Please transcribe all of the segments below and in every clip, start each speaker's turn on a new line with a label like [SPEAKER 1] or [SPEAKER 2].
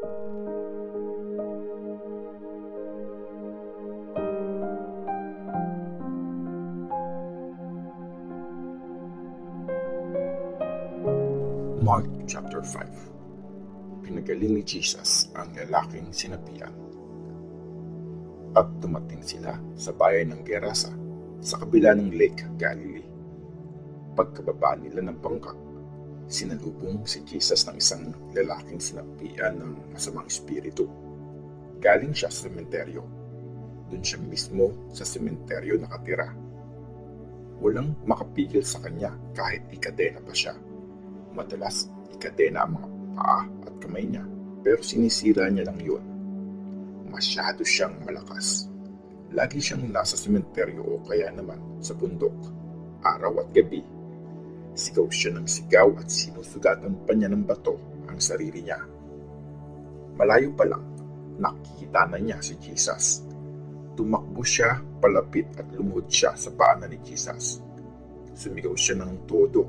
[SPEAKER 1] Mark chapter 5. Pinagaling ni Jesus ang lalaking sinapian. At dumating sila sa bayan ng Gerasa sa kabila ng Lake Galilee. Pagkababa nila ng bangka, sinalubong si Jesus ng isang lalaking sinapian ng masamang espiritu. Galing siya sa sementeryo. Doon siya mismo sa sementeryo nakatira. Walang makapigil sa kanya kahit ikadena pa siya. Madalas, ikadena ang mga paa at kamay niya, pero sinisira niya lang yun. Masyado siyang malakas. Lagi siyang nasa sementeryo o kaya naman sa bundok, araw at gabi. Sigaw siya ng sigaw at sinusugatan pa niya ng bato ang sarili niya. Malayo pa lang, nakikita na niya si Jesus. Tumakbo siya palapit at lumuhod siya sa paanan ni Jesus. Sumigaw siya ng todo.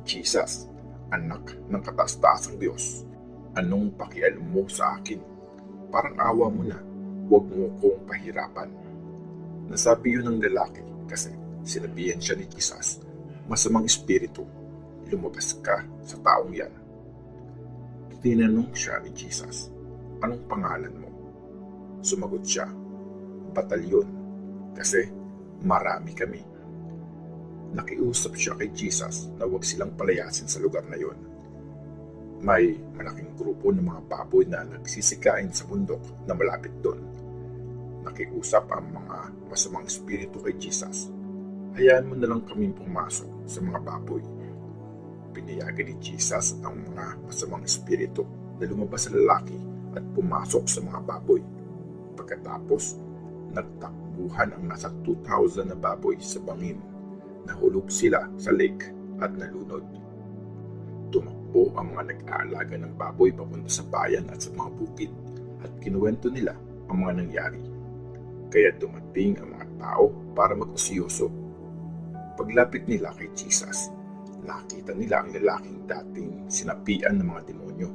[SPEAKER 1] Jesus, anak ng kataas-taasang Diyos, anong pakialam mo sa akin? Parang awa mo na, huwag mo kong pahirapan. Nasabi yun ng lalaki kasi sinabihan siya ni Jesus, masamang espiritu, lumabas ka sa taong yan. Tinanong siya ni Jesus, anong pangalan mo? Sumagot siya, Batalyon, kasi marami kami. Nakiusap siya kay Jesus na huwag silang palayasin sa lugar na yon. May malaking grupo ng mga baboy na nagsisikain sa bundok na malapit doon. Nakiusap ang mga masamang espiritu kay Jesus, hayaan mo na lang kaming pumasok sa mga baboy. Pinayagan ni Jesus ang mga masamang espiritu na lumabas sa lalaki at pumasok sa mga baboy. Pagkatapos, nagtakbuhan ang nasa 2,000 na baboy sa bangin. Nahulog sila sa lake at nalunod. Tumakbo ang mga nag-aalaga ng baboy papunta sa bayan at sa mga bukid at kinuwento nila ang mga nangyari. Kaya dumating ang mga tao para mag-usyoso. Paglapit nila kay Jesus, nakita nila ang lalaking dating sinapian ng mga demonyo.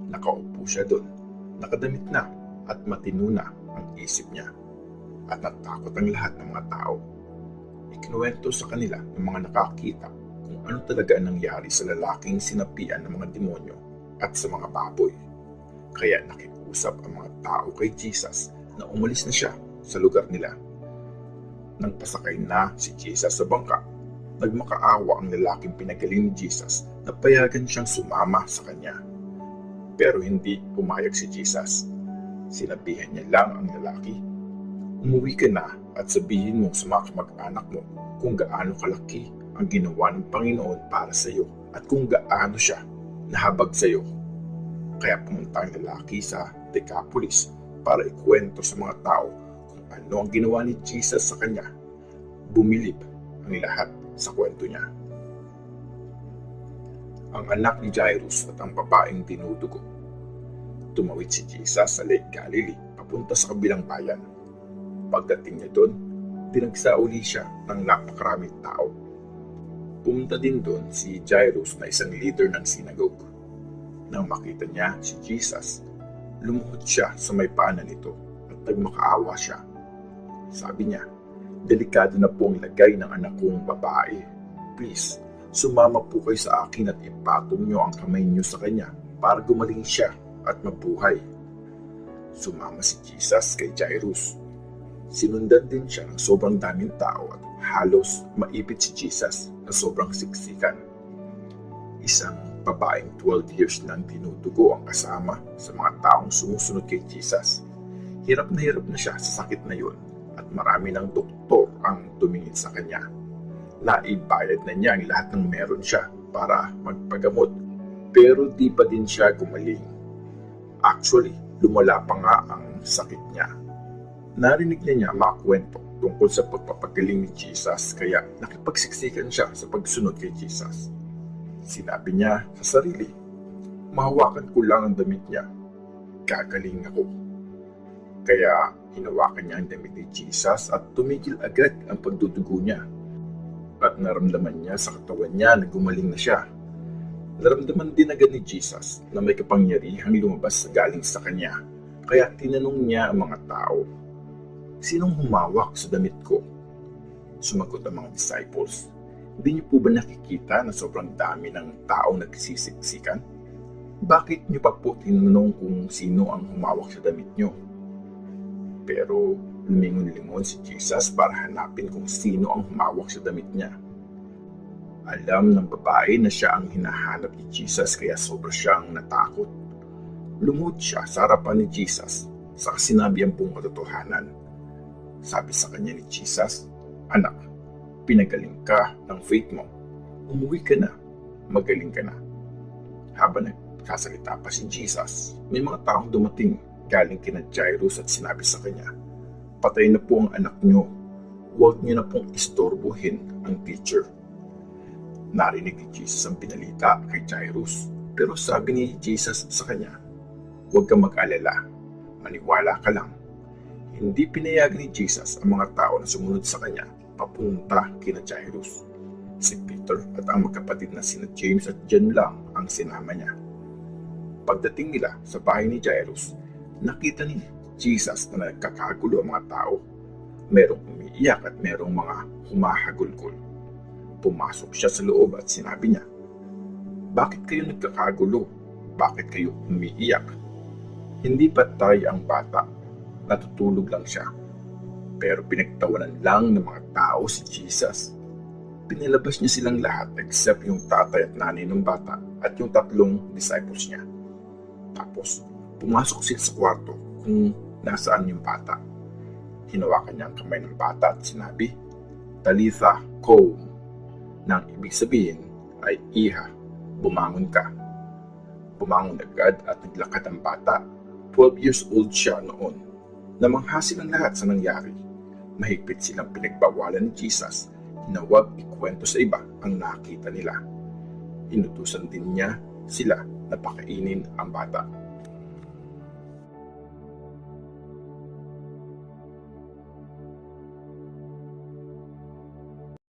[SPEAKER 1] Nakaupo siya doon, nakadamit na at matino na ang isip niya. At natakot ang lahat ng mga tao. Ikinuwento sa kanila ng mga nakakita kung ano talaga ang nangyari sa lalaking sinapian ng mga demonyo at sa mga baboy. Kaya nakiusap ang mga tao kay Jesus na umalis na siya sa lugar nila. Nang pasakay na si Jesus sa bangka, nagmakaawa ang lalaking pinagaling ni Jesus na payagan siyang sumama sa kanya. Pero hindi pumayag si Jesus. Sinabihan niya lang ang lalaki, umuwi ka na at sabihin mo sa mga kamag-anak mo kung gaano kalaki ang ginawa ng Panginoon para sa iyo at kung gaano siya nahabag sa iyo. Kaya pumunta ang lalaki sa Decapolis para ikwento sa mga tao kung ano ang ginawa ni Jesus sa kanya. Bumilib ang lahat sa kwento niya. Ang anak ni Jairus at ang babaeng dinudugo. Tumawid si Jesus sa Lake Galilee papunta sa kabilang bayan. Pagdating niya doon, pinagsauli siya ng napakaraming tao. Pumunta din doon si Jairus na isang leader ng sinagogue. Nang makita niya si Jesus, lumuhod siya sa may paanan nito at nagmakaawa siya. Sabi niya, delikado na po ang lagay ng anak kong babae. Please, sumama po kayo sa akin at ipatong niyo ang kamay niyo sa kanya para gumaling siya at mabuhay. Sumama si Jesus kay Jairus. Sinundan din siya ng sobrang daming tao at halos maipit si Jesus na sobrang siksikan. Isang babaeng 12 years nang tinutugo ang kasama sa mga taong sumusunod kay Jesus. Hirap na siya sa sakit na yun at marami ng doktor ang tumingin sa kanya. Naibayad na niya ang lahat ng meron siya para magpagamot, pero di pa din siya gumaling. Actually, lumala pa nga ang sakit niya. Narinig niya mga kwento tungkol sa pagpapagaling ni Jesus kaya nakipagsiksikan siya sa pagsunod kay Jesus. Sinabi niya sa sarili, mahawakan ko lang ang damit niya, gagaling ako. Kaya hinawakan niya ang damit ni Jesus at tumigil agad ang pagdudugo niya. At naramdaman niya sa katawan niya na gumaling na siya. Naramdaman din agad ni Jesus na may kapangyarihang lumabas galing sa kanya. Kaya tinanong niya ang mga tao, "Sinong humawak sa damit ko?" Sumagot ang mga disciples, "Hindi niyo po ba nakikita na sobrang dami ng taong nagsisiksikan? Bakit niyo pa po tinanong kung sino ang humawak sa damit niyo?" Pero lumingon-lingon si Jesus para hanapin kung sino ang humawak sa damit niya. Alam ng babae na siya ang hinahanap ni Jesus kaya sobra siyang natakot. Lumuhod siya sa harapan ni Jesus saka sinabi ang buong katotohanan. Sabi sa kanya ni Jesus, "Anak, pinagaling ka ng faith mo. Umuwi ka na, magaling ka na." Habang nagsasalita pa si Jesus, may mga taong dumating galing kina Jairus at sinabi sa kanya, "Patay na po ang anak niyo. Huwag niyo na pong istorbohin ang teacher." Narinig ni Jesus ang pinalita kay Jairus, pero sabi ni Jesus sa kanya, "Huwag kang mag-alala, maniwala ka lang." Hindi pinayagan ni Jesus ang mga tao na sumunod sa kanya papunta kina Jairus. Si Peter at ang magkapatid na sina James at John lang ang sinama niya. Pagdating nila sa bahay ni Jairus, nakita ni Jesus na nagkakagulo ang mga tao. Merong umiiyak at merong mga humahagulgol. Pumasok siya sa loob at sinabi niya, "Bakit kayo nagkakagulo? Bakit kayo umiiyak? Hindi patay ang bata, natutulog lang siya." Pero pinagtawanan lang ng mga tao si Jesus. Pinilabas niya silang lahat except yung tatay at nanay ng bata at yung 3 disciples niya. Tapos pumasok sila sa kwarto kung nasaan yung bata. Hinawakan niya ang kamay ng bata at sinabi, "Talitha koum," nang ibig sabihin ay, "Iha, bumangon ka." Bumangon agad at naglakad ang bata. 12 years old siya noon. Namangha silang lahat sa nangyari. Mahigpit silang pinagbawalan ni Jesus na huwag ikwento sa iba ang nakita nila. Inutusan din niya sila na pakainin ang bata.